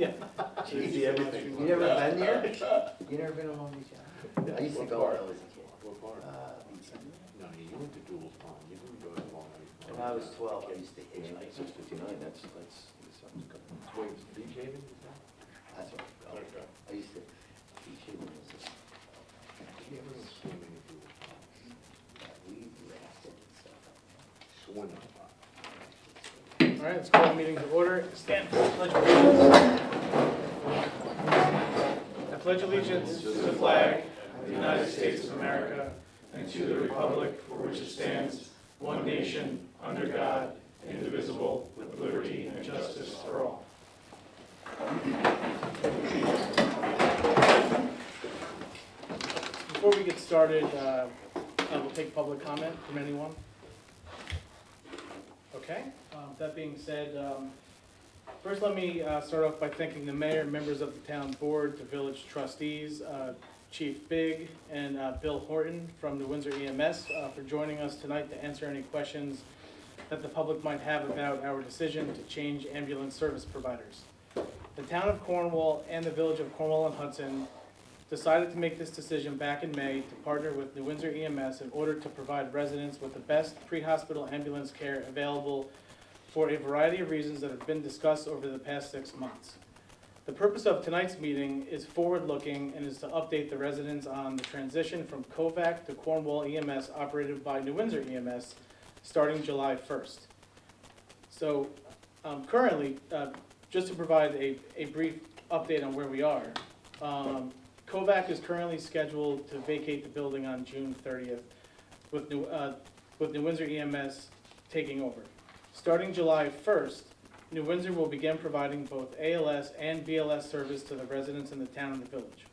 Yeah. Easy everything. You never been there? You never been to Long Beach Island? I used to go when I was a kid. What part? No, you went to Duels Pond, you didn't go to Long Beach. When I was 12, I used to hitchhike. 659, that's sounds good. Wait, beach haven, is that? That's what I was Okay. I used to teach him You ever go swimming in Duels Pond? we rafted and stuff. Swimming. All right, let's call the meeting to order. Stand for the pledge of allegiance. I pledge allegiance to the flag of the United States of America and to the republic for which it stands, one nation, under God, indivisible, with liberty and justice for all. Before we get started, we'll take public comment from anyone. Okay, that being said, first let me start off by thanking the mayor, members of the town board, the village trustees, Chief Big, and Bill Horton from the Windsor EMS for joining us tonight to answer any questions that the public might have about our decision to change ambulance service providers. The town of Cornwall and the village of Cornwall and Hudson decided to make this decision back in May to partner with New Windsor EMS in order to provide residents with the best pre-hospital ambulance care available for a variety of reasons that have been discussed over the past 6 months. The purpose of tonight's meeting is forward-looking and is to update the residents on the transition from COVAC to Cornwall EMS operated by New Windsor EMS starting July 1st. So currently, just to provide a brief update on where we are, COVAC is currently scheduled to vacate the building on June 30th with New Windsor EMS taking over. Starting July 1st, New Windsor will begin providing both ALS and BLS service to the residents in the town and the village.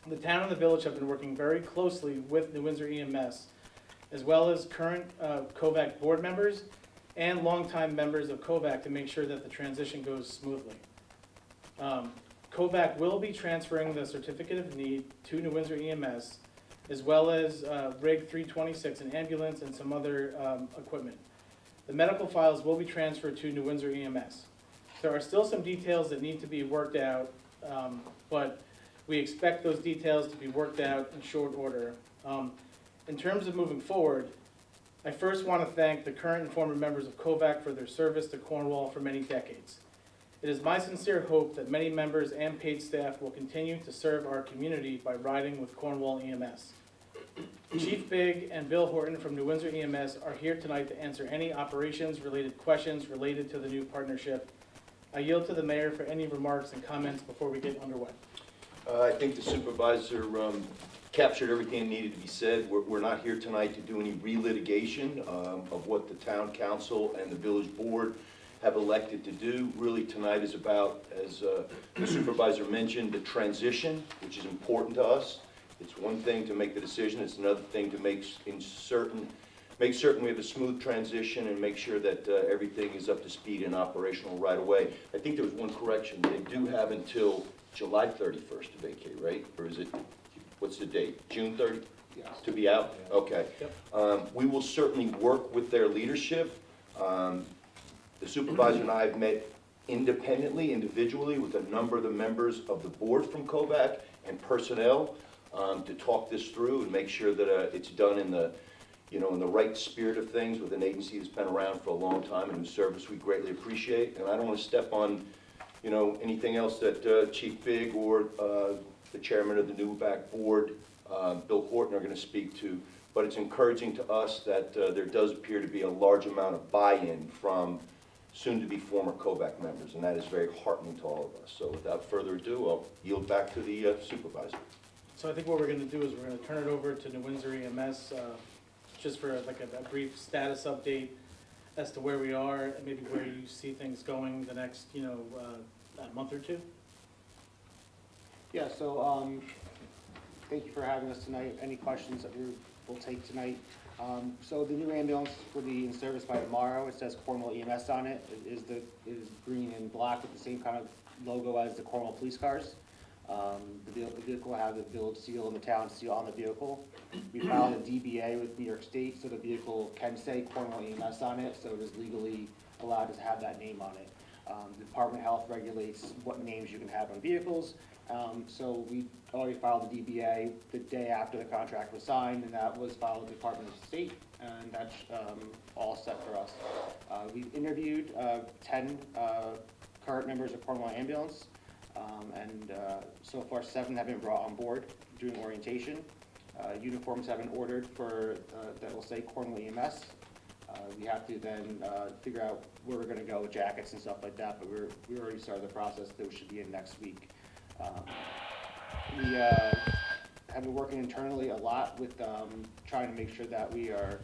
The town and the village have been working very closely with New Windsor EMS, as well as current COVAC board members and longtime members of COVAC to make sure that the transition goes smoothly. COVAC will be transferring the certificate of need to New Windsor EMS, as well as Rig 326, an ambulance, and some other equipment. The medical files will be transferred to New Windsor EMS. There are still some details that need to be worked out, but we expect those details to be worked out in short order. In terms of moving forward, I first want to thank the current and former members of COVAC for their service to Cornwall for many decades. It is my sincere hope that many members and paid staff will continue to serve our community by riding with Cornwall EMS. Chief Big and Bill Horton from New Windsor EMS are here tonight to answer any operations-related questions related to the new partnership. I yield to the mayor for any remarks and comments before we get underway. I think the supervisor captured everything that needed to be said. We're not here tonight to do any relitigation of what the town council and the village board have elected to do. Really tonight is about, as the supervisor mentioned, the transition, which is important to us. It's one thing to make the decision, it's another thing to make certain we have a smooth transition and make sure that everything is up to speed and operational right away. I think there was one correction. They do have until July 31st to vacate, right? Or is it, what's the date? June 30th? Yes. To be out? Okay. Yep. We will certainly work with their leadership. The supervisor and I have met independently, individually, with a number of the members of the board from COVAC and personnel to talk this through and make sure that it's done in the, in the right spirit of things with an agency that's been around for a long time and whose service we greatly appreciate. And I don't want to step on, anything else that Chief Big or the chairman of the NUVAC board, Bill Horton, are going to speak to. But it's encouraging to us that there does appear to be a large amount of buy-in from soon-to-be former COVAC members, and that is very heartening to all of us. So without further ado, I'll yield back to the supervisor. So I think what we're going to do is we're going to turn it over to New Windsor EMS just for like a brief status update as to where we are and maybe where you see things going the next, a month or two. Yeah, so thank you for having us tonight. Any questions that we'll take tonight? So the new ambulance will be in service by tomorrow. It says Cornwall EMS on it. It is green and black with the same kind of logo as the Cornwall police cars. The vehicle will have the village seal and the town seal on the vehicle. We filed a DBA with New York State, so the vehicle can say Cornwall EMS on it, so it is legally allowed to have that name on it. The Department of Health regulates what names you can have on vehicles. So we already filed the DBA the day after the contract was signed, and that was filed with the Department of State, and that's all set for us. We've interviewed 10 current members of Cornwall Ambulance, and so far 7 have been brought on board during orientation. Uniforms have been ordered for, that will say Cornwall EMS. We have to then figure out where we're gonna go with jackets and stuff like that, but we already started the process. Those should be in next week. We have been working internally a lot with trying to make sure that we are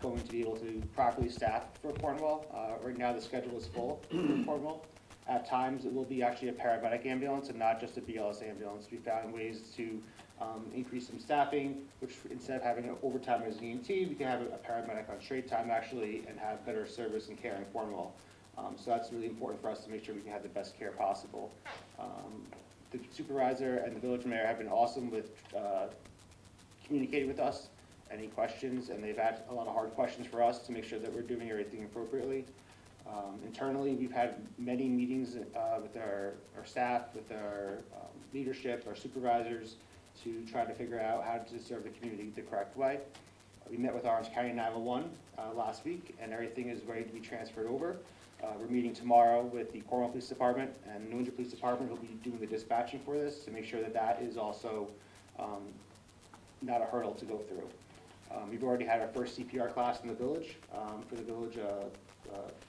going to be able to properly staff for Cornwall. Right now, the schedule is full for Cornwall. At times, it will be actually a paramedic ambulance and not just a BLS ambulance. We found ways to increase some staffing, which instead of having an overtime as an EMT, we can have a paramedic on straight time actually and have better service and care in Cornwall. So that's really important for us to make sure we can have the best care possible. The supervisor and the village mayor have been awesome with communicating with us, any questions, and they've asked a lot of hard questions for us to make sure that we're doing everything appropriately. Internally, we've had many meetings with our staff, with our leadership, our supervisors, to try to figure out how to serve the community the correct way. We met with Orange County 911 last week, and everything is ready to be transferred over. We're meeting tomorrow with the Cornwall Police Department and New Windsor Police Department, who'll be doing the dispatching for this, to make sure that that is also not a hurdle to go through. We've already had our first CPR class in the village, for the village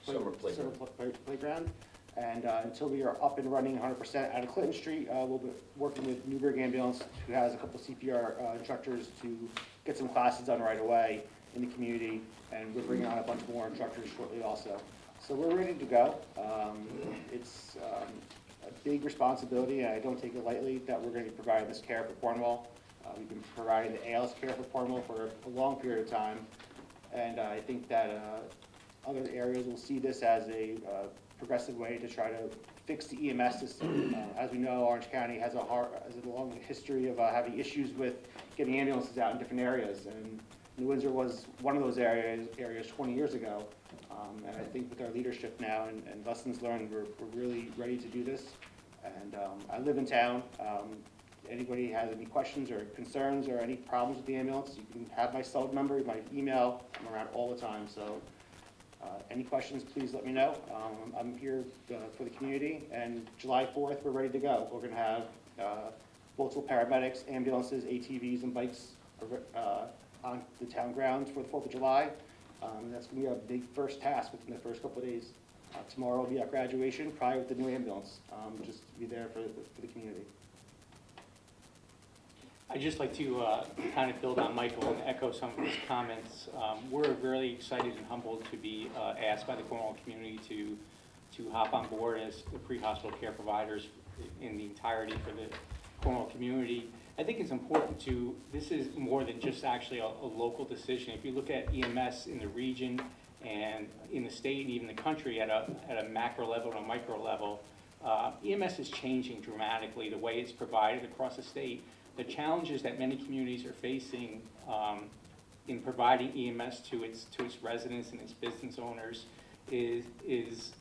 Summer playground. playground. And until we are up and running 100% out of Clinton Street, we'll be working with Newburgh Ambulance, who has a couple CPR instructors, to get some classes done right away in the community, and we're bringing on a bunch more instructors shortly also. So we're ready to go. It's a big responsibility, and I don't take it lightly that we're going to be providing this care for Cornwall. We've been providing the ALS care for Cornwall for a long period of time, and I think that other areas will see this as a progressive way to try to fix the EMS system. As we know, Orange County has a long history of having issues with getting ambulances out in different areas, and New Windsor was one of those areas 20 years ago. And I think with our leadership now and lessons learned, we're really ready to do this. And I live in town. Anybody has any questions or concerns or any problems with the ambulance, you can have my cell number, my email. I'm around all the time, so any questions, please let me know. I'm here for the community, and July 4th, we're ready to go. We're gonna have multiple paramedics, ambulances, ATVs, and bikes on the town grounds for the 4th of July. That's gonna be our big first task within the first couple of days. Tomorrow will be our graduation, probably with the new ambulance, just to be there for the community. I'd just like to kind of build on Michael and echo some of his comments. We're really excited and humbled to be asked by the Cornwall community to hop on board as the pre-hospital care providers in the entirety for the Cornwall community. I think it's important this is more than just actually a local decision. If you look at EMS in the region and in the state and even the country at a macro level and a micro level, EMS is changing dramatically the way it's provided across the state. The challenges that many communities are facing in providing EMS to its residents and its business owners is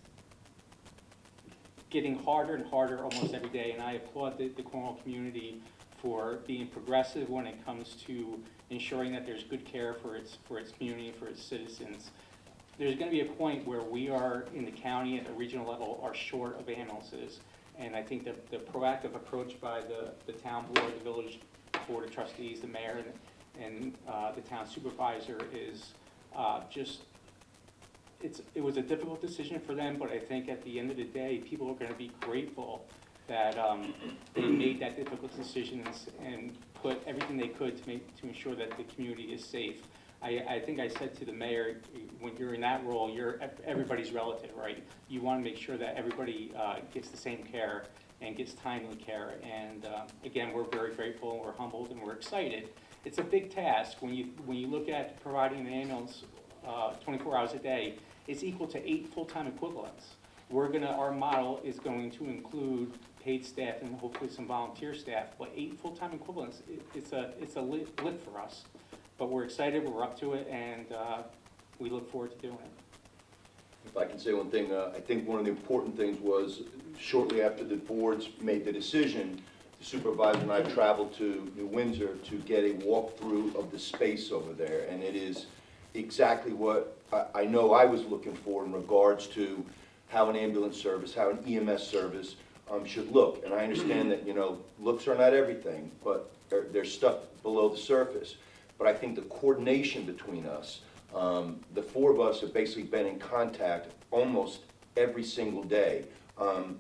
getting harder and harder almost every day. And I applaud the Cornwall community for being progressive when it comes to ensuring that there's good care for its community, for its citizens. There's going to be a point where we are in the county at the regional level are short of ambulances. And I think that the proactive approach by the town board, the village board of trustees, the mayor, and the town supervisor is it was a difficult decision for them, but I think at the end of the day, people are going to be grateful that they made that difficult decision and put everything they could to ensure that the community is safe. I think I said to the mayor, when you're in that role, everybody's relative, right? You want to make sure that everybody gets the same care and gets timely care. And again, we're very grateful, and we're humbled, and we're excited. It's a big task when you look at providing an ambulance 24 hours a day. It's equal to 8 full-time equivalents. Our model is going to include paid staff and hopefully some volunteer staff, but 8 full-time equivalents. It's a lift for us. But we're excited, we're up to it, and we look forward to doing it. If I can say one thing, I think one of the important things was shortly after the boards made the decision, the supervisor and I traveled to New Windsor to get a walkthrough of the space over there. And it is exactly what I know I was looking for in regards to how an ambulance service, how an EMS service should look. And I understand that, looks are not everything, but there's stuff below the surface. But I think the coordination between us, the four of us have basically been in contact almost every single day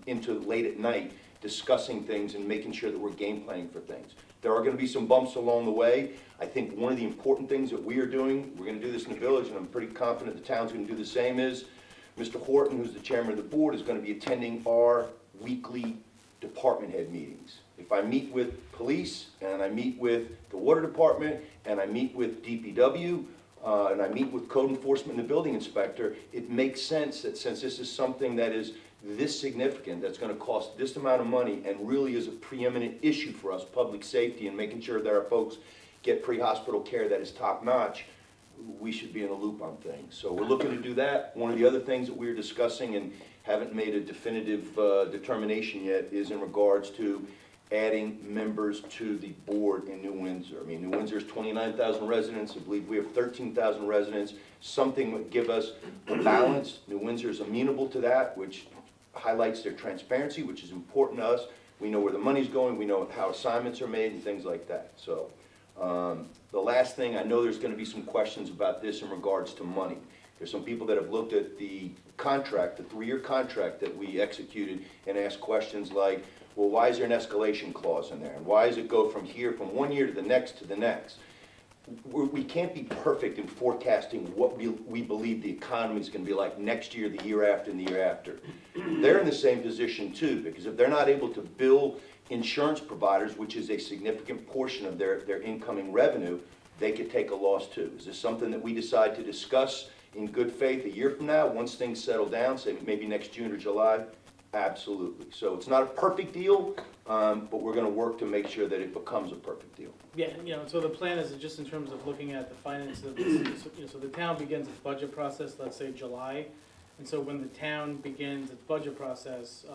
into late at night, discussing things and making sure that we're game planning for things. There are going to be some bumps along the way. I think one of the important things that we are doing, we're going to do this in the village, and I'm pretty confident the town's going to do the same, is Mr. Horton, who's the chairman of the board, is going to be attending our weekly department head meetings. If I meet with police, and I meet with the water department, and I meet with DPW, and I meet with code enforcement and the building inspector, it makes sense that since this is something that is this significant, that's going to cost this amount of money, and really is a preeminent issue for us, public safety, and making sure that our folks get pre-hospital care that is top-notch, we should be in a loop on things. So we're looking to do that. One of the other things that we're discussing and haven't made a definitive determination yet is in regards to adding members to the board in New Windsor. I mean, New Windsor is 29,000 residents. I believe we have 13,000 residents. Something would give us a balance. New Windsor is amenable to that, which highlights their transparency, which is important to us. We know where the money's going. We know how assignments are made and things like that. So the last thing, I know there's going to be some questions about this in regards to money. There's some people that have looked at the contract, the 3-year contract that we executed, and asked questions like, well, why is there an escalation clause in there? And why does it go from here, from 1 year to the next to the next? We can't be perfect in forecasting what we believe the economy is going to be like next year, the year after, and the year after. They're in the same position too, because if they're not able to bill insurance providers, which is a significant portion of their incoming revenue, they could take a loss too. Is this something that we decide to discuss in good faith a year from now, once things settle down, say maybe next June or July? Absolutely. So it's not a perfect deal, but we're going to work to make sure that it becomes a perfect deal. Yeah, so the plan is just in terms of looking at the finances of this, so the town begins its budget process, let's say July. And so when the town begins its budget process,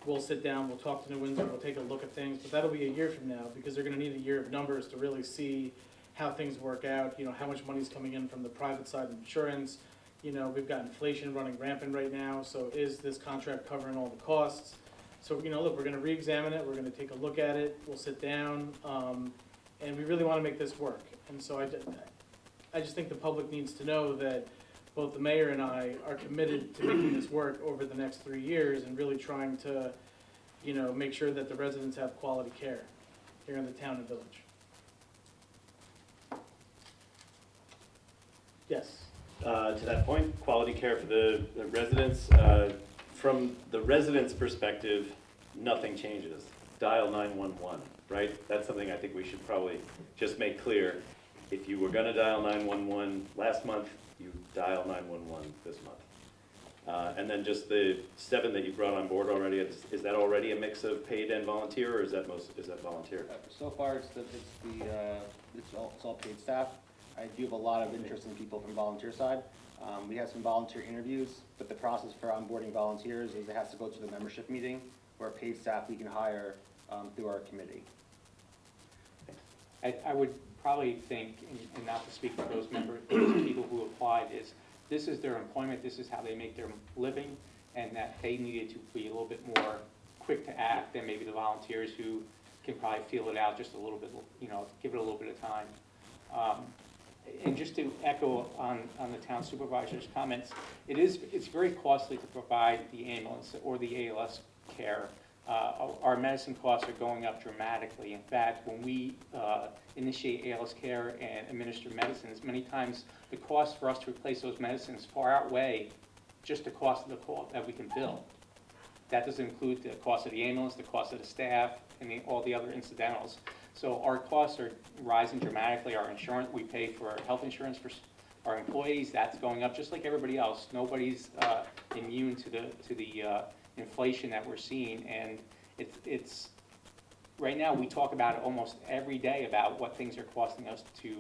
we'll sit down, we'll talk to New Windsor, we'll take a look at things, but that'll be a year from now, because they're gonna need a year of numbers to really see how things work out, how much money's coming in from the private side of insurance. We've got inflation running rampant right now, so is this contract covering all the costs? So, look, we're gonna re-examine it, we're gonna take a look at it, we'll sit down, and we really wanna make this work. And so I just think the public needs to know that both the mayor and I are committed to making this work over the next 3 years and really trying to, make sure that the residents have quality care here in the town and village. Yes? To that point, quality care for the residents, from the residents' perspective, nothing changes. Dial 911, right? That's something I think we should probably just make clear. If you were gonna dial 911 last month, you dial 911 this month. And then just the 7 that you brought on board already, is that already a mix of paid and volunteer, or is that volunteer? So far, it's all paid staff. I do have a lot of interest in people from volunteer side. We have some volunteer interviews, but the process for onboarding volunteers is it has to go to the membership meeting, where paid staff we can hire through our committee. I would probably think, and not to speak for those people who applied, this is their employment, this is how they make their living, and that they needed to be a little bit more quick to act than maybe the volunteers who can probably feel it out just a little bit, give it a little bit of time. And just to echo on the town supervisor's comments, it's very costly to provide the ambulance or the ALS care. Our medicine costs are going up dramatically. In fact, when we initiate ALS care and administer medicines, many times the cost for us to replace those medicines far outweigh just the cost of the call that we can bill. That doesn't include the cost of the ambulance, the cost of the staff, and all the other incidentals. So our costs are rising dramatically. Our insurance, we pay for health insurance for our employees, that's going up just like everybody else. Nobody's immune to the inflation that we're seeing, and it's right now we talk about it almost every day about what things are costing us to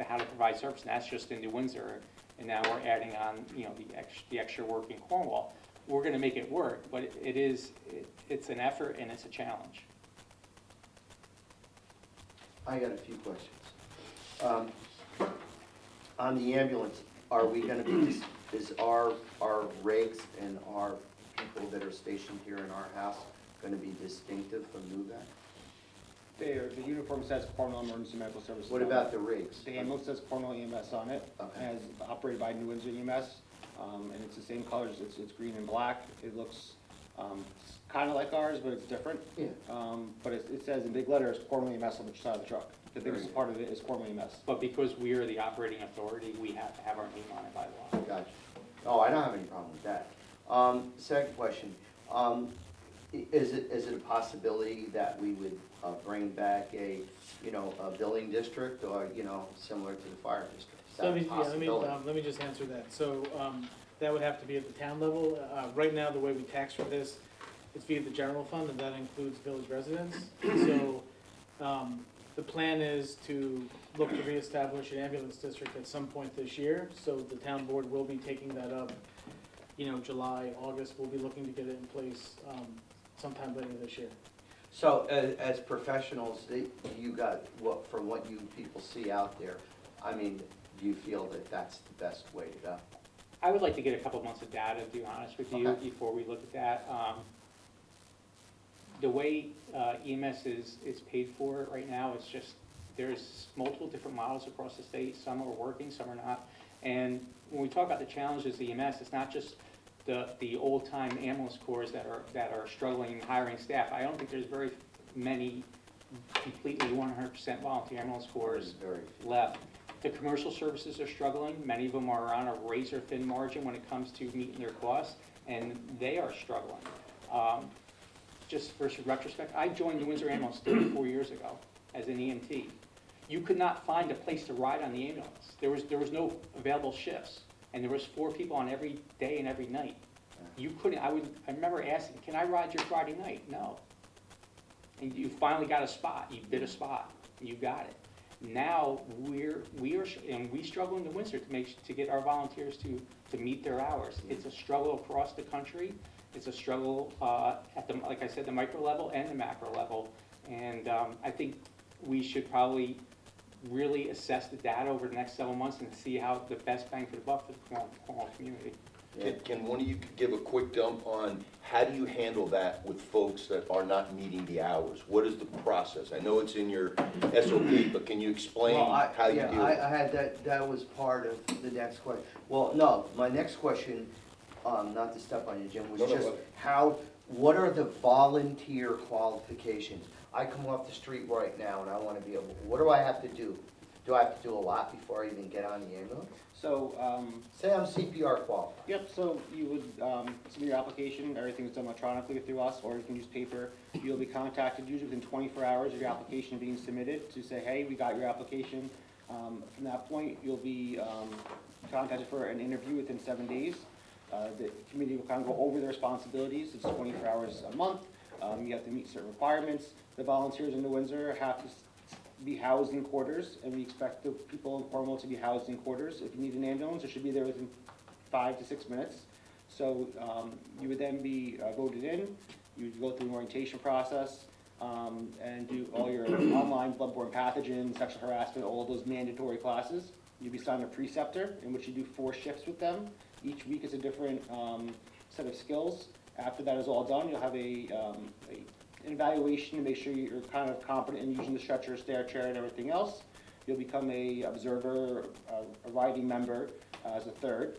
how to provide service, and that's just in New Windsor. and now we're adding on, you know, the extra work in Cornwall. We're gonna make it work, but it's an effort and it's a challenge. I got a few questions. On the ambulance, are we gonna be, is our rigs and our people that are stationed here in our house gonna be distinctive from NUVAC? The uniform says Cornwall Emergency Medical Services. What about the rigs? The ambulance says Cornwall EMS on it, Okay. as operated by New Windsor EMS, and it's the same colors, it's green and black. It looks kind of like ours, but it's different. Yeah. But it says in big letters, Cornwall EMS on the side of the truck. The Very biggest good. part of it is Cornwall EMS. But because we are the operating authority, we have to have our name on it by law. Gotcha. Oh, I don't have any problem with that. Second question, is it a possibility that we would bring back a billing district, or, similar to the fire district? Is So that let a me, possibility? let me just answer that. So, that would have to be at the town level. Right now, the way we tax for this, it's via the general fund, and that includes village residents. So, the plan is to look to reestablish an ambulance district at some point this year. So the town board will be taking that up, July, August, we'll be looking to get it in place, sometime later this year. So as professionals, you got, from what you people see out there, I mean, do you feel that that's the best way to go? I would like to get a couple months of data, to be honest with you, Okay. before we look at that. The way EMS is paid for right now, it's just, there's multiple different models across the state. Some are working, some are not. And when we talk about the challenges of EMS, it's not just the old-time ambulance corps that are struggling hiring staff. I don't think there's very many completely 100% volunteer ambulance corps Very few. left. The commercial services are struggling. Many of them are on a razor-thin margin when it comes to meeting their costs, and they are struggling. Just for retrospect, I joined the Windsor Ambulance 34 years ago as an EMT. You could not find a place to ride on the ambulance. There was no available shifts, and there was 4 people on every day and every night. You couldn't. I remember asking, "Can I ride your Friday night?" No. And you finally got a spot. You bid a spot. You got it. Now we struggle in the Windsor to get our volunteers to meet their hours. It's a struggle across the country. It's a struggle at the, like I said, the micro level and the macro level. And I think we should probably really assess the data over the next several months and see how the best bang for the buck for the Cornwall community. Can one of you give a quick dump on how do you handle that with folks that are not meeting the hours? What is the process? I know it's in your SOP, but can you explain how you deal with it? I had that was part of the next question. Well, no, my next question, not to step on you, Jim, was No, just but- what are the volunteer qualifications? I come off the street right now and I wanna be able, what do I have to do? Do I have to do a lot before I even get on the ambulance? So, Say I'm CPR qualified. yep, so you would submit your application, everything's done electronically through us, or you can use paper. You'll be contacted usually within 24 hours of your application being submitted to say, hey, we got your application. From that point, you'll be contacted for an interview within 7 days. The committee will kind of go over the responsibilities. It's 24 hours a month. You have to meet certain requirements. The volunteers in New Windsor have to be housed in quarters, and we expect the people in Cornwall to be housed in quarters. If you need an ambulance, it should be there within 5 to 6 minutes. So you would then be voted in. You would go through an orientation process and do all your online bloodborne pathogen, sexual harassment, all those mandatory classes. You'd be assigned a preceptor in which you do 4 shifts with them. Each week is a different set of skills. After that is all done, you'll have an evaluation to make sure you're kind of competent in using the stretcher, stair chair, and everything else. You'll become a observer, a riding member as a third,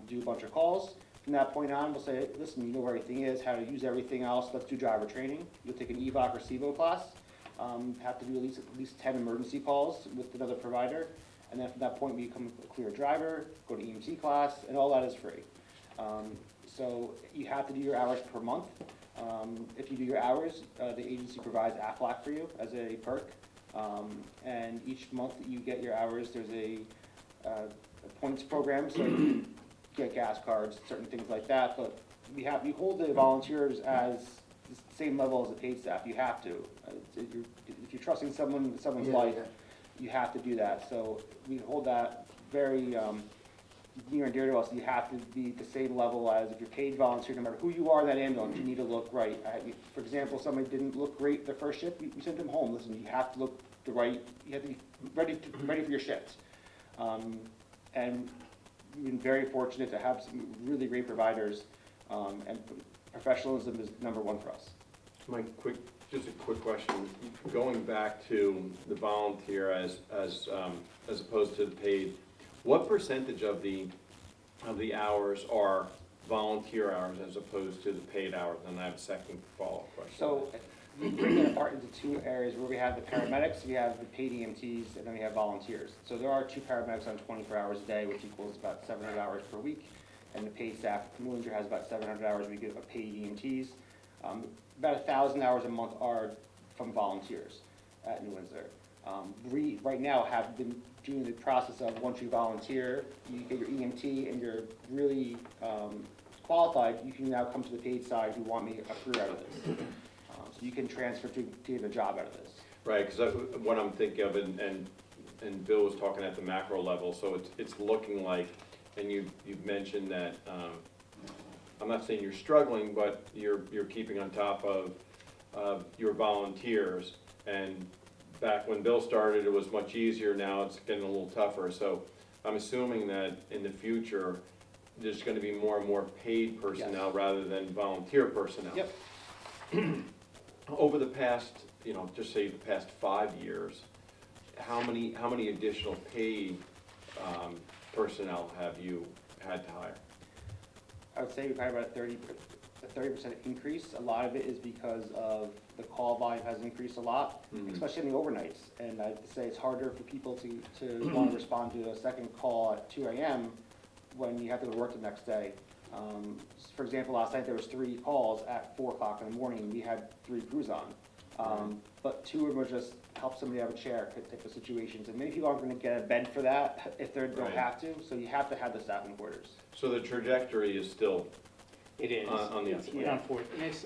do a bunch of calls. From that point on, we'll say, listen, you know where everything is, how to use everything else, let's do driver training. You'll take an EVOC or SEVO class, have to do at least 10 emergency calls with another provider. And then from that point, we become a clear driver, go to EMT class, and all that is free. So you have to do your hours per month. If you do your hours, the agency provides AFLAC for you as a perk. And each month that you get your hours, there's a points program, so you get gas cards, certain things like that. But we hold the volunteers as the same level as the paid staff. You have to. If you're trusting someone's life, you have to do that. So we hold that very near and dear to us. You have to be the same level as if you're paid volunteer, no matter who you are in that ambulance, you need to look right. For example, somebody didn't look great the first shift, we sent them home. Listen, you have to look the right, you have to be ready for your shift. And we've been very fortunate to have some really great providers, and professionalism is number one for us. Just a quick question. Going back to the volunteer as opposed to the paid, what percentage of the hours are volunteer hours as opposed to the paid hours? And I have a second follow-up question. So we break it apart into two areas where we have the paramedics, we have the paid EMTs, and then we have volunteers. So there are 2 paramedics on 24 hours a day, which equals about 700 hours per week. And the paid staff, New Windsor has about 700 hours a week of paid EMTs. About 1,000 hours a month are from volunteers at New Windsor. We, right now, have been doing the process of once you volunteer, you get your EMT and you're really qualified, you can now come to the paid side who want me a career out of this. So you can transfer to get a job out of this. Right, because what I'm thinking of, and Bill was talking at the macro level, so it's looking like, and you've mentioned that, I'm not saying you're struggling, but you're keeping on top of your volunteers. And back when Bill started, it was much easier. Now it's getting a little tougher. So I'm assuming that in the future, there's going to be more and more paid personnel rather than volunteer personnel. Yep. Over the past, just say the past 5 years, how many additional paid personnel have you had to hire? I would say we probably about a 30% increase. A lot of it is because of the call volume has increased a lot, especially in the overnights. And I'd say it's harder for people to want to respond to a second call at 2 a.m. when you have to go to work the next day. For example, last night there was 3 calls at 4 o'clock in the morning. We had 3 crews on. But 2 of them were just help somebody have a chair type of situations. And many people aren't going to get a bed for that if they don't have to. So you have to have the staff in quarters. So the trajectory is still It is. on the It's upward. unfortunate.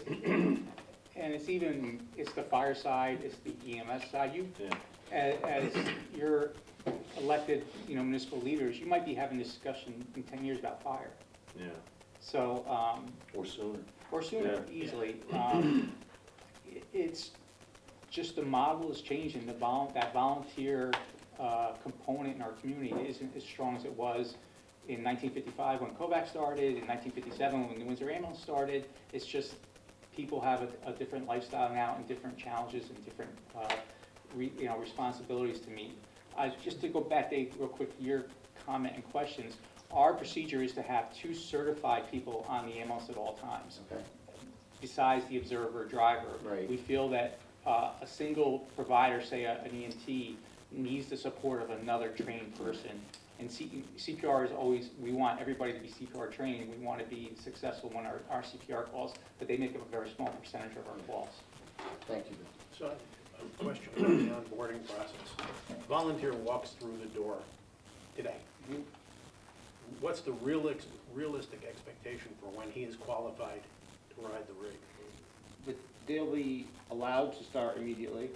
And it's the fire side, it's the EMS side. As you're elected, municipal leaders, you might be having a discussion in 10 years about fire. Yeah. So, Or sooner. or sooner, easily. It's just the model is changing. That volunteer component in our community isn't as strong as it was in 1955 when Kovac started, in 1957 when the Windsor Ambulance started. It's just people have a different lifestyle now and different challenges and different responsibilities to meet. Just to go back, Dave, real quick, your comment and questions. Our procedure is to have 2 certified people on the ambulance at all times. Okay. Besides the observer driver. Right. We feel that a single provider, say an EMT, needs the support of another trained person. And CPR is always, we want everybody to be CPR trained. We want to be successful when our CPR calls, but they make up a very small percentage of our calls. Thank you. So, a question on the onboarding process. Volunteer walks through the door today. What's the realistic expectation for when he is qualified to ride the rig? But they'll be allowed to start immediately.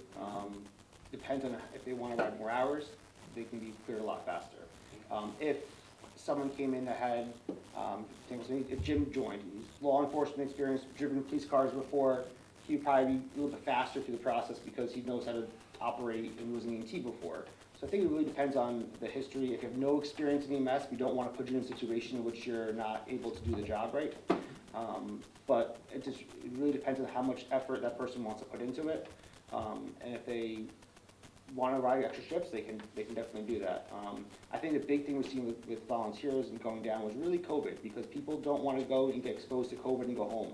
Depends on if they want to ride more hours, they can be cleared a lot faster. If someone came in that had, if Jim joined, he's law enforcement experience, driven police cars before, he'd probably be a little bit faster through the process because he knows how to operate and was an EMT before. So I think it really depends on the history. If you have no experience in EMS, we don't want to put you in a situation in which you're not able to do the job right. But it really depends on how much effort that person wants to put into it. And if they want to ride extra shifts, they can definitely do that. I think the big thing we've seen with volunteers and going down was really COVID, because people don't want to go and get exposed to COVID and go home.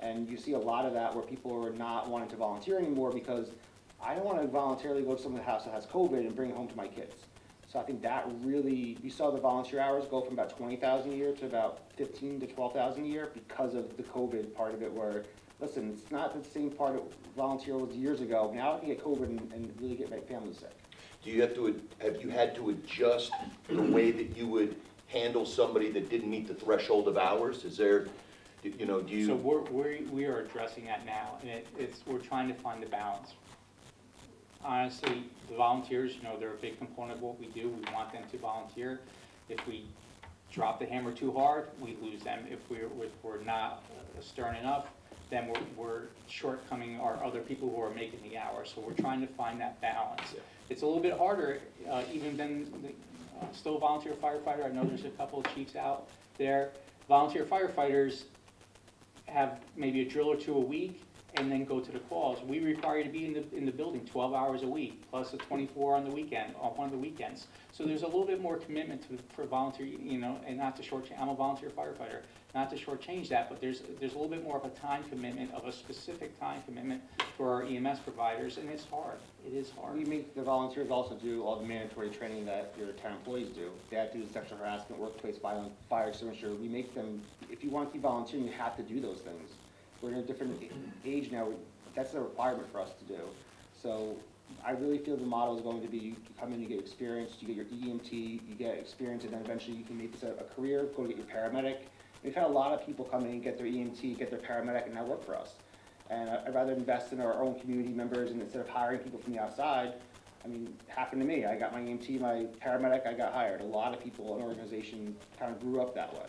And you see a lot of that where people are not wanting to volunteer anymore because I don't want to voluntarily go to someone's house that has COVID and bring it home to my kids. So I think that really, you saw the volunteer hours go from about 20,000 a year to about 15 to 12,000 a year because of the COVID part of it where, listen, it's not the same part of volunteer was years ago. Now I can get COVID and really get my family sick. Do you have you had to adjust the way that you would handle somebody that didn't meet the threshold of hours? Is there, do you? So we are addressing that now, and we're trying to find the balance. Honestly, the volunteers, they're a big component of what we do. We want them to volunteer. If we drop the hammer too hard, we lose them. If we're not stern enough, then we're shortcoming our other people who are making the hours. So we're trying to find that balance. It's a little bit harder, even than still a volunteer firefighter. I know there's a couple of chiefs out there. Volunteer firefighters have maybe a drill or two a week and then go to the calls. We require you to be in the building 12 hours a week, plus a 24 on the weekend, on the weekends. So there's a little bit more commitment for volunteer, and not to shortchange, I'm a volunteer firefighter, not to shortchange that, but there's a little bit more of a time commitment, of a specific time commitment for our EMS providers, and it's hard. It is hard. We make the volunteers also do all the mandatory training that your town employees do. They have to do sexual harassment, workplace violence, fire extinguisher. We make them, if you want to keep volunteering, you have to do those things. We're in a different age now, that's a requirement for us to do. So I really feel the model is going to be, you come in, you get experience, you get your EMT, you get experience, and then eventually you can make this a career, go to get your paramedic. We've had a lot of people come in and get their EMT, get their paramedic, and now work for us. And I'd rather invest in our own community members, and instead of hiring people from the outside, I mean, it happened to me. I got my EMT, my paramedic, I got hired. A lot of people in the organization kind of grew up that way.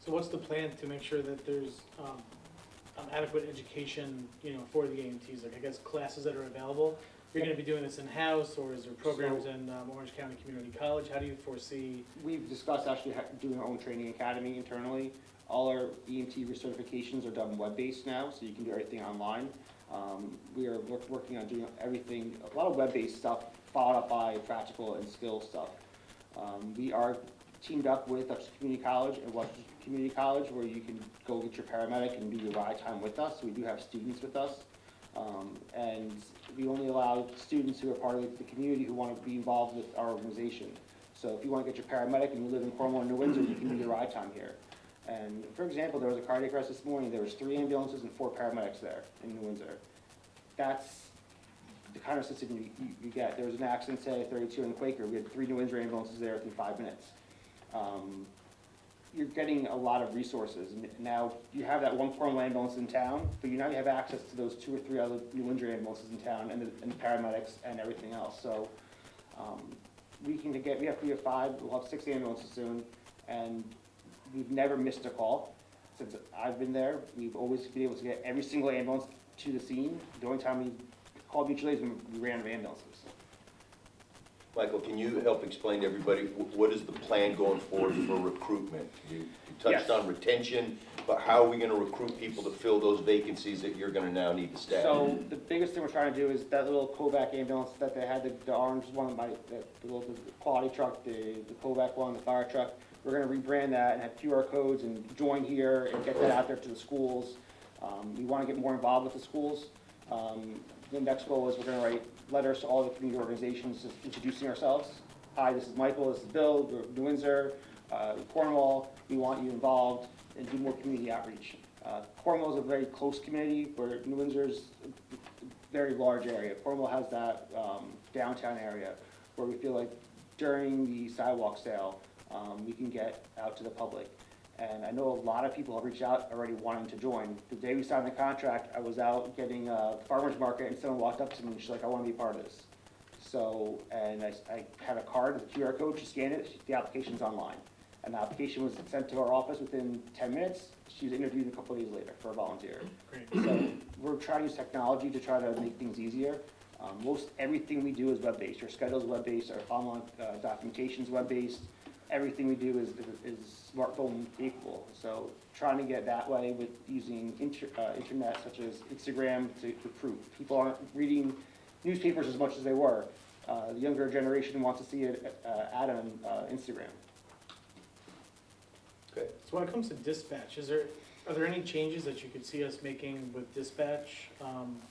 So what's the plan to make sure that there's adequate education, for the AMTs? Like, I guess classes that are available. You're going to be doing this in-house, or is there programs in Orange County Community College? How do you foresee? We've discussed actually doing our own training academy internally. All our EMT recertifications are done web-based now, so you can do everything online. We are working on doing everything, a lot of web-based stuff, followed up by practical and skill stuff. We are teamed up with Upstate Community College and Western Community College, where you can go get your paramedic and do your ride time with us. We do have students with us. And we only allow students who are part of the community who want to be involved with our organization. So if you want to get your paramedic and you live in Cornwall or New Windsor, you can do your ride time here. And for example, there was a cardiac arrest this morning. There was 3 ambulances and 4 paramedics there in New Windsor. That's the kind of system you get. There was an accident today at 32 in Quaker. We had 3 New Windsor ambulances there within 5 minutes. You're getting a lot of resources. Now, you have that one Cornwall ambulance in town, but you now have access to those 2 or 3 other New Windsor ambulances in town, and the paramedics and everything else. So we have 5, we'll have 6 ambulances soon, and we've never missed a call since I've been there. We've always been able to get every single ambulance to the scene. The only time we called mutual aid is when we ran out of ambulances. Michael, can you help explain to everybody, what is the plan going forward for recruitment? You touched Yes. on retention, but how are we gonna recruit people to fill those vacancies that you're gonna now need to staff? So the biggest thing we're trying to do is that little Kovac ambulance that they had, the orange one, the quality truck, the Kovac one, the fire truck. We're gonna rebrand that and have QR codes and join here and get that out there to the schools. We wanna get more involved with the schools. The next goal is we're gonna write letters to all the community organizations just introducing ourselves. Hi, this is Michael, this is Bill, we're New Windsor, Cornwall, we want you involved, and do more community outreach. Cornwall is a very close community, where New Windsor's a very large area. Cornwall has that downtown area where we feel like during the sidewalk sale, we can get out to the public. And I know a lot of people have reached out already wanting to join. The day we signed the contract, I was out getting a farmer's market, and someone walked up to me and she's like, I want to be part of this. So, and I had a card with a QR code, she scanned it, the application's online. And the application was sent to our office within 10 minutes. She was interviewed a couple of days later for a volunteer. Great. So we're trying to use technology to try to make things easier. Most everything we do is web-based. Our schedule's web-based, our online documentation's web-based. Everything we do is smartphone capable. So trying to get that way with using internet such as Instagram to recruit. People aren't reading newspapers as much as they were. The younger generation wants to see it ad on Instagram. Okay. So when it comes to dispatch, are there any changes that you could see us making with dispatch? Yes.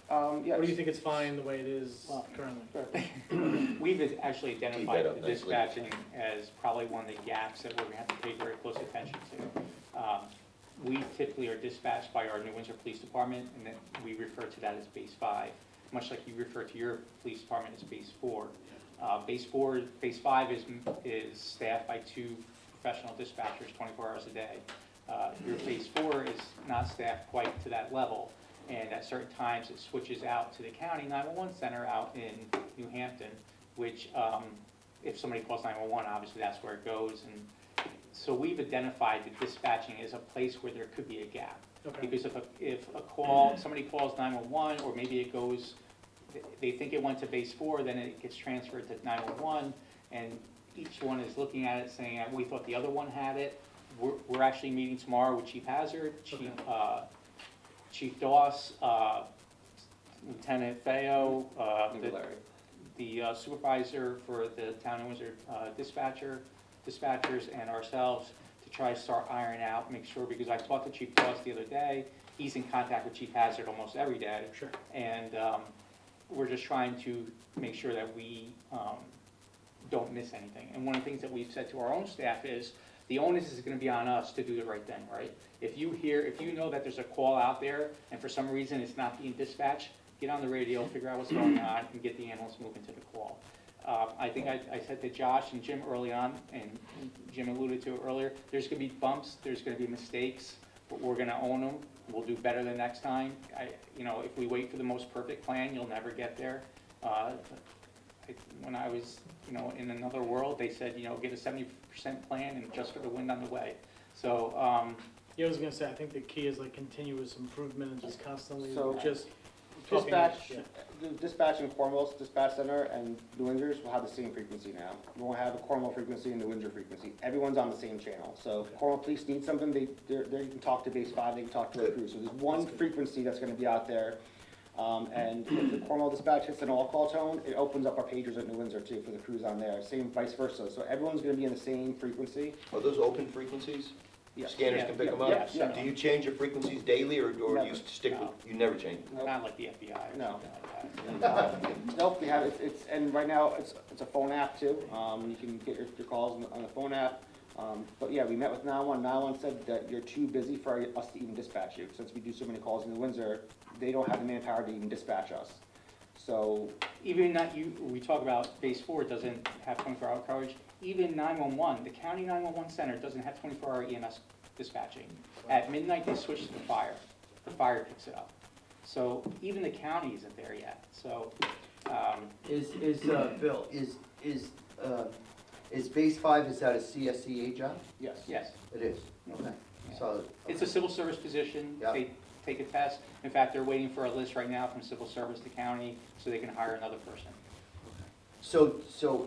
Or do you think it's fine the way it is currently? We've actually identified that up the nicely. dispatching as probably one of the gaps that we're gonna have to pay very close attention to. We typically are dispatched by our New Windsor Police Department, and then we refer to that as Base 5, much like you refer to your police department as Base 4. Base 5 is staffed by 2 professional dispatchers 24 hours a day. Your Base 4 is not staffed quite to that level, and at certain times it switches out to the county 911 center out in New Hampton, which if somebody calls 911, obviously that's where it goes. And So we've identified that dispatching is a place where there could be a gap. Okay. Because if a call, somebody calls 911, or maybe it goes, they think it went to base 4, then it gets transferred to 911, and each one is looking at it saying, we thought the other one had it. We're actually meeting tomorrow with Chief Hazard, Chief Doss, Lieutenant Feo, the supervisor for the town of Windsor dispatchers, and ourselves, to try to start ironing out, make sure, because I talked to Chief Doss the other day. He's in contact with Chief Hazard almost every day. Sure. And we're just trying to make sure that we don't miss anything. And one of the things that we've said to our own staff is, the onus is gonna be on us to do the right thing, right? If you know that there's a call out there, and for some reason it's not being dispatched, get on the radio, figure out what's going on, and get the ambulance moving to the call. I think I said to Josh and Jim early on, and Jim alluded to it earlier, there's gonna be bumps, there's gonna be mistakes, but we're gonna own them. We'll do better the next time. If we wait for the most perfect plan, you'll never get there. When I was, in another world, they said, get a 70% plan and adjust for the wind on the way. So, Yeah, I was gonna say, I think the key is like continuous improvement and just constantly So- just talking. Dispatch, Yeah. the dispatch in Cornwall's dispatch center and New Windsor's will have the same frequency now. We won't have a Cornwall frequency and the Windsor frequency. Everyone's on the same channel. So if Cornwall police need something, they can talk to base 5, they can talk to the crew. So there's one frequency that's gonna be out there. And if the Cornwall dispatch hits an all-call tone, it opens up our pagers at New Windsor too for the crews on there. Same vice versa. So everyone's gonna be in the same frequency. Are those open frequencies? Yes. Scanners can pick them up? Yeah, yeah. Do you change your frequencies daily, or do you Never. stick with, No. you never change? not like the FBI or No. something like that. Nope, we have, and right now, it's a phone app too. You can get your calls on the phone app. But yeah, we met with 911. 911 said that you're too busy for us to even dispatch you. Since we do so many calls in New Windsor, they don't have the manpower to even dispatch us. So, Even that we talk about base 4 doesn't have 24-hour coverage. Even 911, the county 911 center doesn't have 24-hour EMS dispatching. At midnight, they switch to the fire. The fire picks it up. So even the county isn't there yet. So, Bill, is base 5, is that a CSCA job? yes. yes, It is, okay. So, it's a civil service position. Yeah. They take a test. In fact, they're waiting for a list right now from civil service to county so they can hire another person. so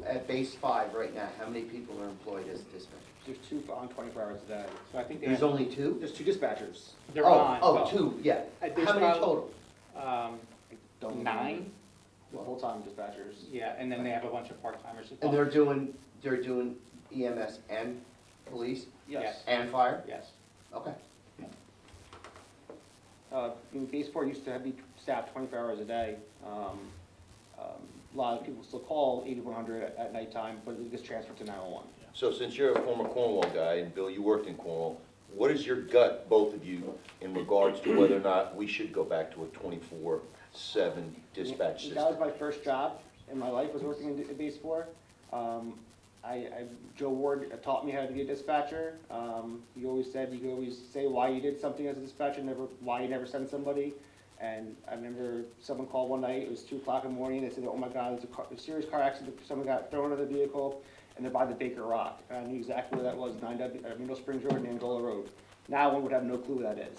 at base 5 right now, how many people are employed as dispatchers? There's 2 on 24 hours a day. So I think There's only 2? There's 2 dispatchers. they're on. Oh, well, 2, yeah. there's How many probably- total? Don't 9? Full-time dispatchers. Yeah, and then they have a bunch of part-timers. as And well. they're doing EMS and police Yes. and fire? Yes. Okay. Base 4 used to be staffed 24 hours a day. A lot of people still call 8100 at nighttime, but it gets transferred to 911. So since you're a former Cornwall guy, and Bill, you worked in Cornwall, what is your gut, both of you, in regards to whether or not we should go back to a 24/7 dispatch That was system? my first job in my life, was working in base 4. Joe Ward taught me how to be a dispatcher. He always said, you could always say why you did something as a dispatcher, why you never sent somebody. And I remember someone called one night, it was 2 o'clock in the morning, they said, oh my God, there's a serious car accident, someone got thrown out of the vehicle, and they're by the Baker Rock. And I knew exactly where that was, Middle Springs Road and Angola Road. Now one would have no clue where that is.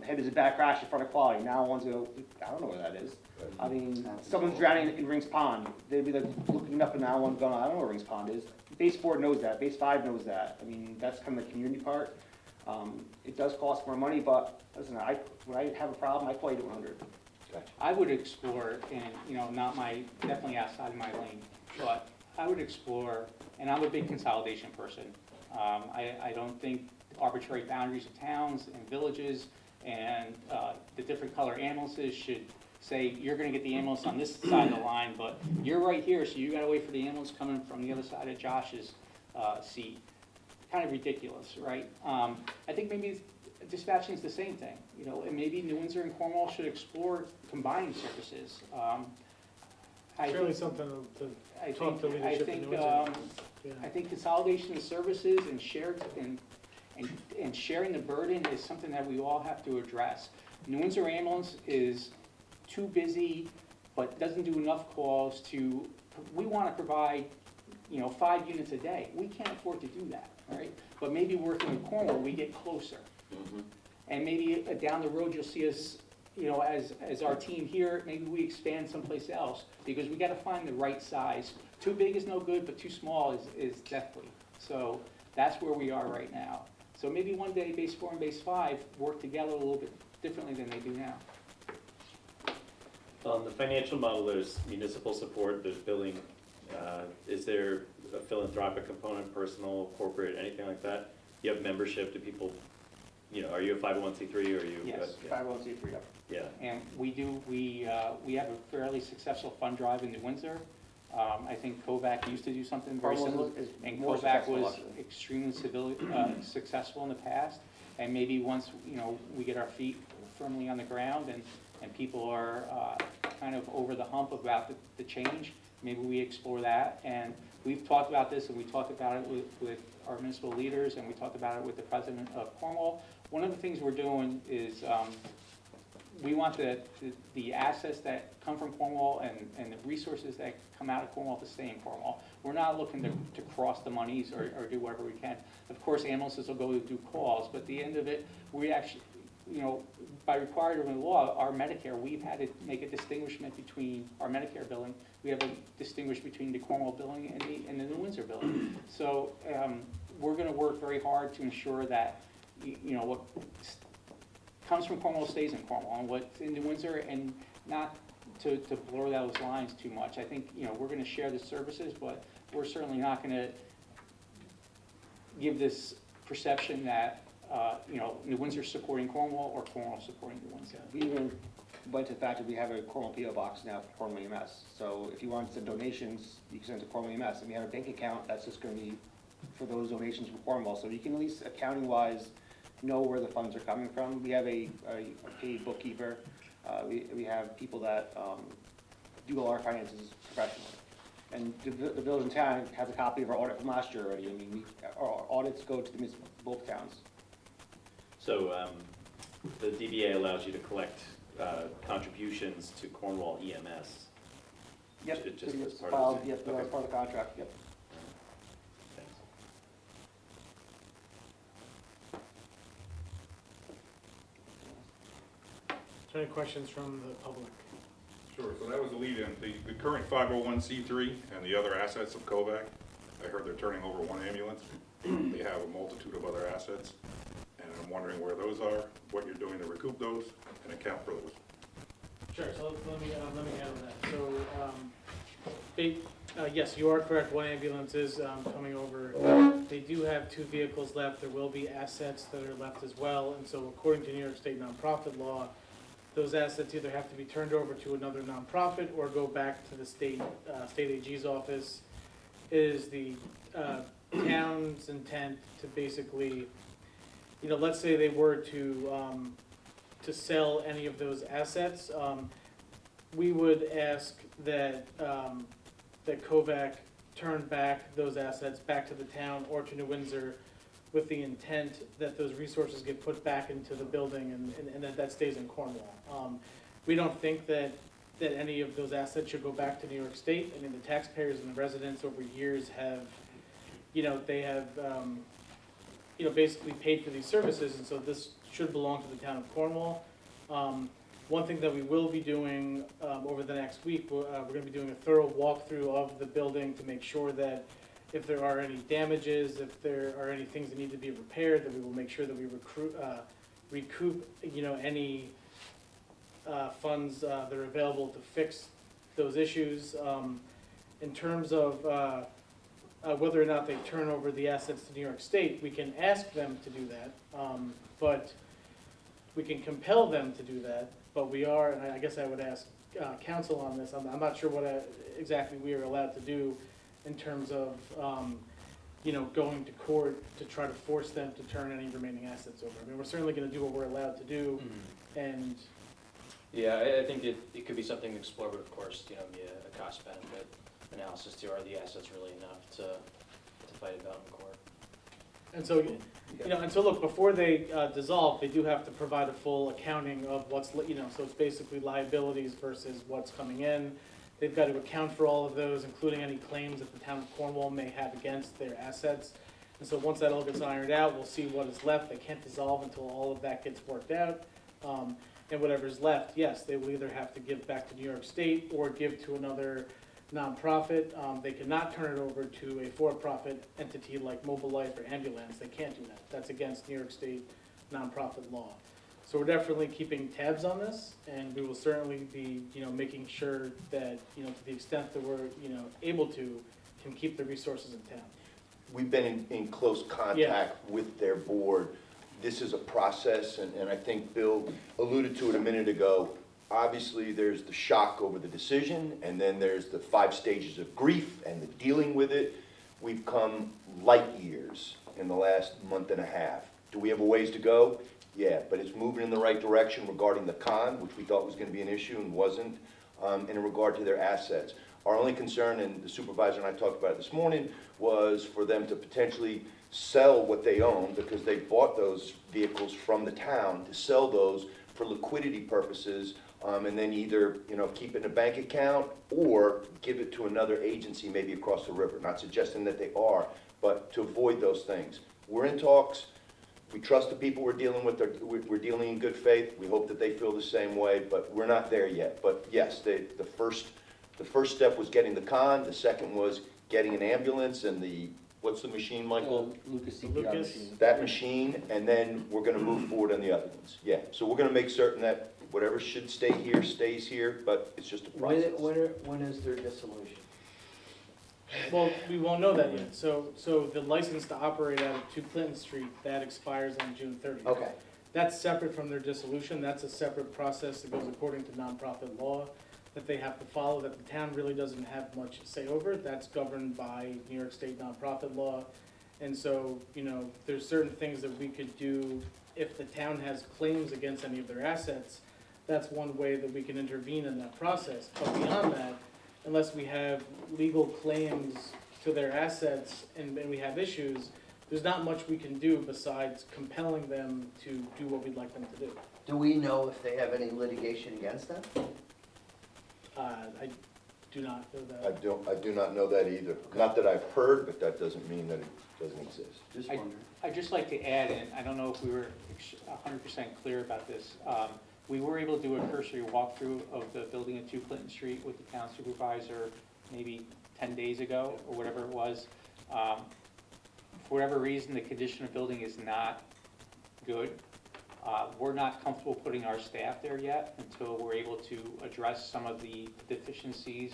Hey, there's a bad crash in front of Quality, now one's go, I don't know where that is. I mean, someone's drowning in Rings Pond, they'd be like looking up and now one's going, I don't know where Rings Pond is. Base 4 knows that, base 5 knows that. I mean, that's kind of the community part. It does cost more money, but listen, when I have a problem, I call 8100. I would explore, and, definitely outside of my lane, but I would explore, and I'm a big consolidation person. I don't think arbitrary boundaries of towns and villages and the different color ambulances should say, you're gonna get the ambulance on this side of the line, but you're right here, so you gotta wait for the ambulance coming from the other side of Josh's seat. Kind of ridiculous, right? I think maybe dispatching is the same thing, and maybe New Windsor and Cornwall should explore combining services. Certainly something to I talk think, to I leadership in think, New Windsor. Yeah. I think consolidation of services and sharing the burden is something that we all have to address. New Windsor Ambulance is too busy, but doesn't do enough calls we want to provide, 5 units a day. We can't afford to do that. all right? But maybe working with Cornwall, we get closer. And maybe down the road, you'll see us, you know, as our team here, maybe we expand someplace else, because we gotta find the right size. Too big is no good, but too small is deathly. So that's where we are right now. So maybe one day base 4 and base 5 work together a little bit differently than they do now. On the financial model, there's municipal support, there's billing. Is there a philanthropic component, personal, corporate, anything like that? You have membership, do people, you know, are you a 501c3 or are you? Yes, yeah. 501c3, yep. Yeah, And we have a fairly successful fund drive in New Windsor. I think Kovac used to do something very Cornwall similar. is And more Kovac successful, was actually. extremely successful in the past. And maybe once, you know, we get our feet firmly on the ground and people are kind of over the hump about the change, maybe we explore that. And we've talked about this, and we talked about it with our municipal leaders, and we talked about it with the president of Cornwall. One of the things we're doing is we want the assets that come from Cornwall and the resources that come out of Cornwall to stay in Cornwall. We're not looking to cross the monies or do whatever we can. Of course, ambulances will go to do calls, but at the end of it, we actually, you know, by required of law, our Medicare, we've had to make a distinguishment between our Medicare billing. We have to distinguish between the Cornwall billing and the New Windsor billing. So we're going to work very hard to ensure that, you know, what comes from Cornwall stays in Cornwall, and what's in New Windsor, and not to blur those lines too much. I think, you know, we're going to share the services, but we're certainly not going to give this perception that, you know, New Windsor's supporting Cornwall or Cornwall supporting New Windsor. We even went to the fact that we have a Cornwall PO box now for Cornwall EMS. So if you want to send donations, you can send to Cornwall EMS. And we have a bank account that's just going to be for those donations from Cornwall. So you can at least accounting-wise know where the funds are coming from. We have a paid bookkeeper. We have people that do all our finances professionally. And the village and town has a copy of our audit from last year already. I mean, our audits go to both towns. so the DBA allows you to collect contributions to Cornwall EMS. Yep, It just it's as part filed, of the. yep, that's part of the contract, yep. Thanks. Is there any questions from the public? Sure, so that was the lead-in. The current 501c3 and the other assets of Kovac, I heard they're turning over one ambulance. They have a multitude of other assets, and I'm wondering where those are, what you're doing to recoup those, and account for those. Sure, so let me handle that. So, yes, you are correct, one ambulance is coming over. They do have 2 vehicles left. There will be assets that are left as well, and so according to New York State nonprofit law, those assets either have to be turned over to another nonprofit or go back to the state AG's office. It is the town's intent to basically, you know, let's say they were to sell any of those assets, we would ask that that Kovac turn back those assets back to the town or to New Windsor, with the intent that those resources get put back into the building and that stays in Cornwall. We don't think that any of those assets should go back to New York State. I mean, the taxpayers and the residents over years have, you know, they have, you know, basically paid for these services, and so this should belong to the town of Cornwall. One thing that we will be doing over the next week, we're going to be doing a thorough walkthrough of the building to make sure that if there are any damages, if there are any things that need to be repaired, that we will make sure that we recoup, you know, any funds that are available to fix those issues. In terms of whether or not they turn over the assets to New York State, we can ask them to do that, but we can compel them to do that. But we are, and I guess I would ask council on this. I'm not sure what exactly we are allowed to do in terms of, you know, going to court to try to force them to turn any remaining assets over. I mean, we're certainly going to do what we're allowed to do, and Yeah, I think it could be something to explore, but of course, you know, be a cost benefit analysis too. Are the assets really enough to fight it out in court? and so, you know, and so look, before they dissolve, they do have to provide a full accounting of what's, you know, so it's basically liabilities versus what's coming in. They've got to account for all of those, including any claims that the town of Cornwall may have against their assets. And so once that all gets ironed out, we'll see what is left. They can't dissolve until all of that gets worked out. And whatever's left, yes, they will either have to give back to New York State or give to another nonprofit. They cannot turn it over to a for-profit entity like Mobile Life or Ambulance. They can't do that. That's against New York State nonprofit law. So we're definitely keeping tabs on this, and we will certainly be, making sure that, to the extent that we're, able to, can keep the resources in town. We've been in close contact with their board. This is a process, and I think Bill alluded to it a minute ago. Obviously, there's the shock over the decision, and then there's the 5 stages of grief and the dealing with it. We've come light years in the last month and a half. Do we have a ways to go? Yeah, but it's moving in the right direction regarding the con, which we thought was going to be an issue and wasn't, and in regard to their assets. Our only concern, and the supervisor and I talked about it this morning, was for them to potentially sell what they own, because they bought those vehicles from the town, to sell those for liquidity purposes, and then either, keep it in a bank account or give it to another agency, maybe across the river. Not suggesting that they are, but to avoid those things. We're in talks. We trust the people we're dealing with. We're dealing in good faith. We hope that they feel the same way, but we're not there yet. But yes, the first step was getting the con. The second was getting an ambulance and what's the machine, Michael? Lucas Lucas. That machine, and then we're gonna move forward on the other ones. Yeah, so we're gonna make certain that whatever should stay here, stays here, but it's just a process. When is their dissolution? Well, we won't know that yet. So the license to operate out of 2 Clinton Street, that expires on June 30th. Okay, That's separate from their dissolution. That's a separate process that goes according to nonprofit law that they have to follow, that the town really doesn't have much say over. That's governed by New York State nonprofit law. And so, there's certain things that we could do if the town has claims against any of their assets. That's one way that we can intervene in that process. But beyond that, unless we have legal claims to their assets and we have issues, there's not much we can do besides compelling them to do what we'd like them to do. do we know if they have any litigation against them? I do not know that. I do not know that either. Not that I've heard, but that doesn't mean that it doesn't exist. Just I- wondering. I'd just like to add, and I don't know if we were 100% clear about this, we were able to do a cursory walkthrough of the building at 2 Clinton Street with the town supervisor maybe 10 days ago, or whatever it was. For whatever reason, the condition of the building is not good. We're not comfortable putting our staff there yet until we're able to address some of the deficiencies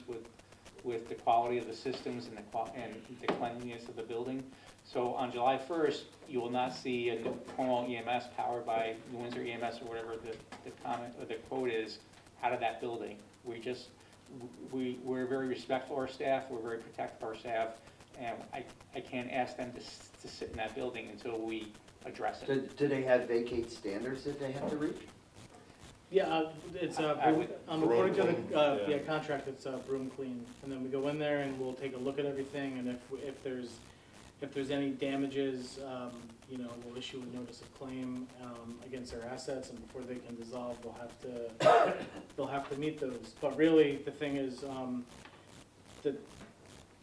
with the quality of the systems and the cleanliness of the building. So on July 1st, you will not see a Cornwall EMS powered by New Windsor EMS or whatever the comment or the quote is out of that building. We're very respectful of our staff, we're very protective of our staff, and I can't ask them to sit in that building until we address it. Do they have vacate standards that they have to reach? Yeah, it's, I would- according to Broom the, clean, contract, it's broom clean. And then we go in there and we'll take a look at everything, and if there's any damages, we'll issue a notice of claim, against their assets, and before they can dissolve, they'll have to meet those. But really, the thing is, that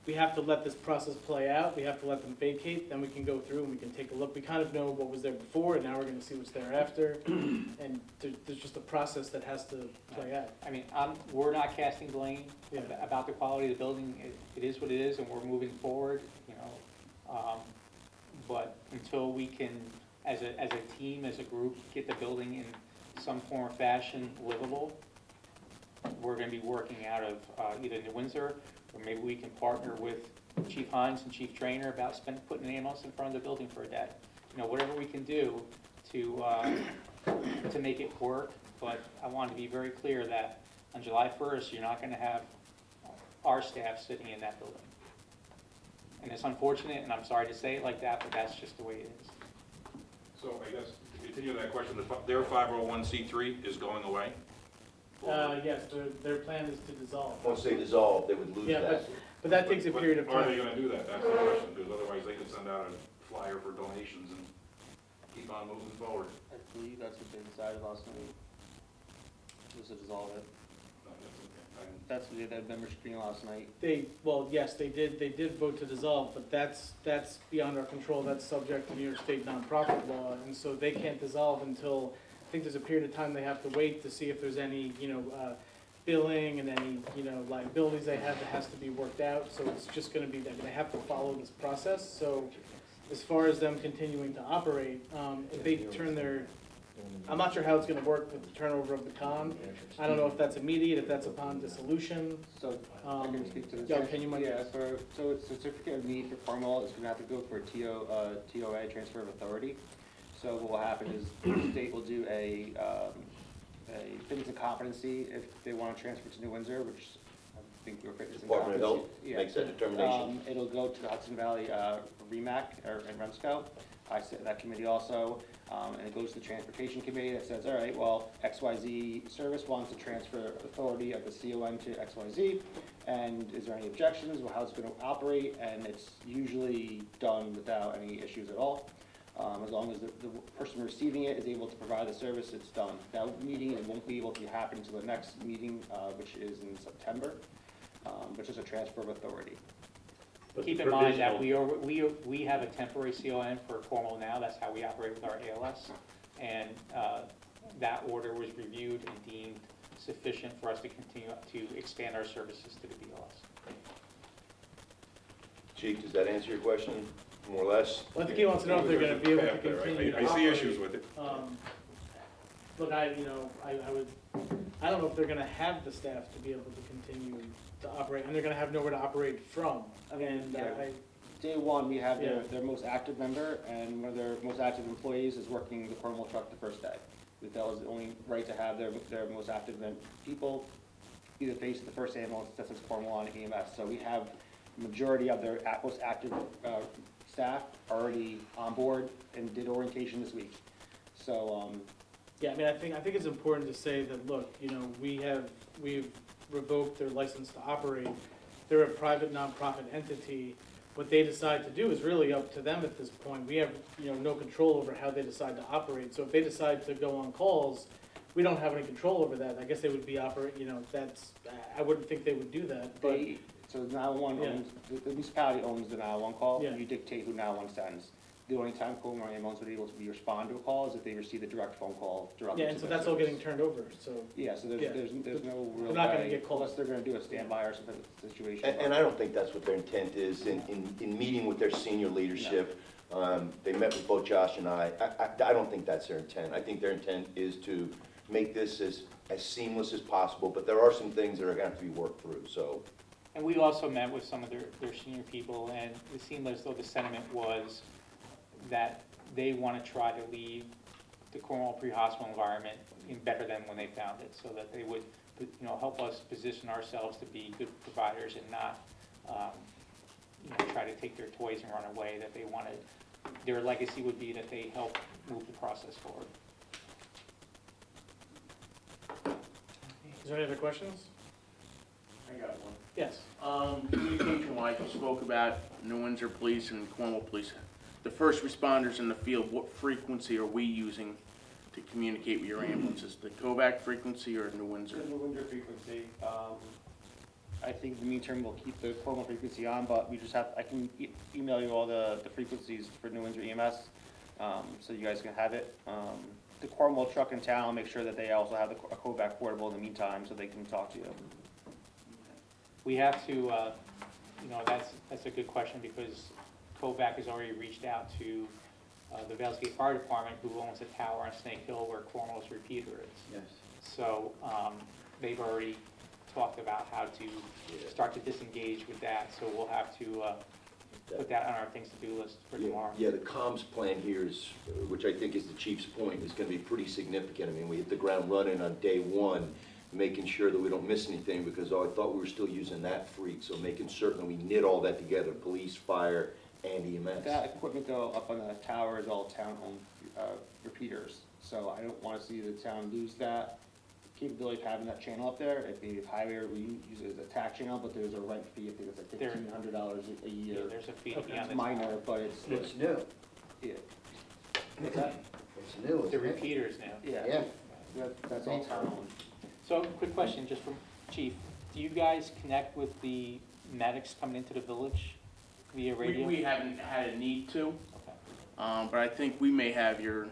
we have to let this process play out, we have to let them vacate, then we can go through and we can take a look. We kind of know what was there before, and now we're gonna see what's there after, and there's just a process that has to play out. I mean, we're not casting blame Yeah. about the quality of the building. It is what it is, and we're moving forward, but until we can, as a team, as a group, get the building in some form or fashion livable, we're gonna be working out of either New Windsor, or maybe we can partner with Chief Hines and Chief Trainer about putting an ambulance in front of the building for a day. Whatever we can do to make it work, but I want to be very clear that on July 1st, you're not gonna have our staff sitting in that building. And it's unfortunate, and I'm sorry to say it like that, but that's just the way it is. So I guess, to continue that question, their 501c3 is going away? Yes, their plan is to dissolve. Once they dissolve, they would lose Yeah, that. but that takes a But period of Are they time. gonna do that? That's the question, because otherwise they could send out a flyer for donations and keep on moving forward. I believe that's what they decided last night, was to dissolve it. No, that's okay. That's the member screen last night. Well, yes, they did vote to dissolve, but that's beyond our control, that's subject to New York State nonprofit law, and so they can't dissolve until, I think there's a period of time they have to wait to see if there's any, billing and any, liabilities they have that has to be worked out, so it's just gonna be that they have to follow this process, so as far as them continuing to operate, if they turn their, I'm not sure how it's gonna work with the turnover of the con. I don't know if that's immediate, if that's upon dissolution. So, I can speak to the. Yeah, can you mind- Yeah, so it's certificate of need for Cornwall is gonna have to go for a TOA, transfer of authority. So what will happen is the state will do a fitness and competency if they wanna transfer to New Windsor, which I think your fitness and Department of Health competency. Yeah. makes that determination. It'll go to the Hudson Valley, REMAC, and REMSCO. I sit in that committee also, and it goes to the Transportation Committee that says, all right, well, XYZ service wants to transfer authority of the CON to XYZ, and is there any objections, well, how's it gonna operate, and it's usually done without any issues at all. As long as the person receiving it is able to provide the service, it's done. That meeting, it won't be able to happen until the next meeting, which is in September, which is a transfer of authority. But Keep the in mind that provisional- we have a temporary CON for Cornwall now, that's how we operate with our ALS. And that order was reviewed and deemed sufficient for us to continue to expand our services to the BLS. Chief, does that answer your question, more or less? Well, I think he wants to know if they're gonna be able to Path there, right? continue to I see operate. issues with it. Look, I don't know if they're gonna have the staff to be able to continue to operate, and they're gonna have nowhere to operate from. And Yeah. I, Day one, we have Yeah. their most active member, and one of their most active employees is working the Cornwall truck the first day. That was the only right to have their most active people be the face of the first ambulance that says Cornwall on EMS. So we have the majority of their most active staff already on board and did orientation this week. So, yeah, I mean, I think it's important to say that, look, we've revoked their license to operate. They're a private nonprofit entity. What they decide to do is really up to them at this point. We have, no control over how they decide to operate. So if they decide to go on calls, we don't have any control over that. I guess they would be I wouldn't think they would do that, but. so 911 Yeah. owns, the municipality owns the 911 call. Yeah. You dictate who 911 sends. The only time Cornwall ambulance would be able to respond to a call is if they receive a direct phone call directly Yeah, to and so their that's all service. getting turned over, so. Yeah, so Yeah. there's no real They're not gonna way, get called. unless they're gonna do a standby or something situation. And I don't think that's what their intent is, in meeting with their senior leadership. They met with both Josh and I don't think that's their intent. I think their intent is to make this as seamless as possible, but there are some things that are gonna have to be worked through, so. And we also met with some of their senior people, and it seemed as though the sentiment was that they want to try to leave the Cornwall pre-hospital environment better than when they found it, so that they would, help us position ourselves to be good providers and not, try to take their toys and run away, that they wanted, their legacy would be that they help move the process forward. Is there any other questions? I got one. Yes. Communication-wise, you spoke about New Windsor Police and Cornwall Police. The first responders in the field, what frequency are we using to communicate with your ambulances? The Kovac frequency or New Windsor? The New Windsor frequency, I think the mean term will keep the Cornwall frequency on, but I can email you all the frequencies for New Windsor EMS, so you guys can have it. The Cornwall truck in town, make sure that they also have a Kovac portable in the meantime, so they can talk to you. We have to, that's a good question, because Kovac has already reached out to the Valesgate Fire Department, who owns a tower on Snake Hill where Cornwall's repeater is. Yes. So they've already talked about how to start to disengage with that, so we'll have to put that on our things to do list for tomorrow. Yeah, the comms plan here is, which I think is the chief's point, is gonna be pretty significant. I mean, we hit the ground running on day one, making sure that we don't miss anything, because I thought we were still using that freak, so making certain that we knit all that together, police, fire, and EMS. That equipment though, up on the tower is all town-owned repeaters, so I don't wanna see the town lose that capability of having that channel up there. If the highway, we use it as a tack channel, but there's a rent fee, I think it's like $1,500 a Yeah, year. there's a fee to be on It's the minor, but it's, It's new. yeah. What's that? It's new, The isn't it? repeaters now. Yeah. That's all town-owned. So, quick question, just from Chief, Do you guys connect with the medics coming into the village via radio? We haven't had a need to, Okay. but I think we may have your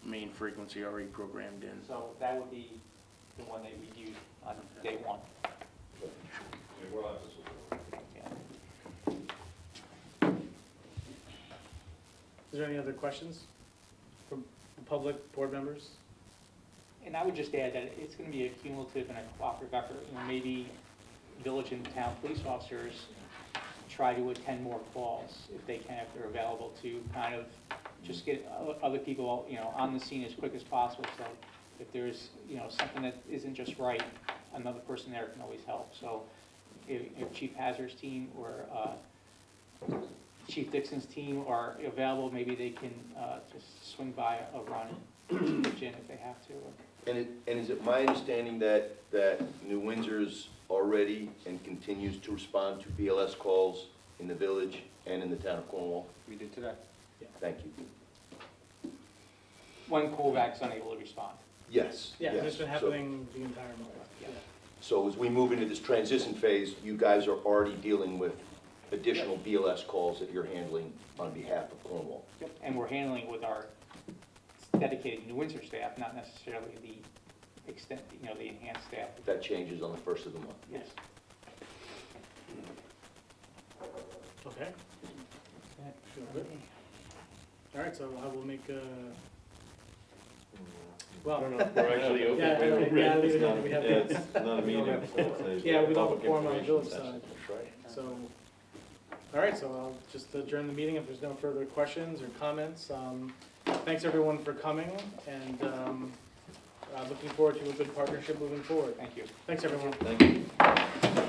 main frequency already programmed in. So that would be the one that we use on day one. Yeah. Is there any other questions from the public, board members? And I would just add that it's gonna be a cumulative and a cooperative effort. You know, maybe village and town police officers try to attend more calls if they can, if they're available, to kind of just get other people, you know, on the scene as quick as possible. So if there's, you know, something that isn't just right, another person there can always help. So if Chief Hazard's team or Chief Dixon's team are available, maybe they can just swing by a run to the gym if they have to. And is it my understanding that New Windsor's already and continues to respond to BLS calls in the village and in the town of Cornwall? We did today. Thank you. When Kovacs unable to respond. Yes. Yeah, yes. it's been So- happening the entire month. Yeah. So as we move into this transition phase, you guys are already dealing with additional BLS calls that you're handling on behalf of Cornwall. Yep. And we're handling it with our dedicated New Windsor staff, not necessarily the extent, you know, the enhanced staff. That changes on the first of the month. Yes. Okay. Good. All right, so I will make well. We're actually open. Yeah, I don't even know that we have. It's not a meeting. Yeah, we don't Public perform on the information village session. side. So, all right, so I'll just adjourn the meeting if there's no further questions or comments. Thanks everyone for coming, and looking forward to a good partnership moving forward. Thank you. Thanks, everyone. Thank you.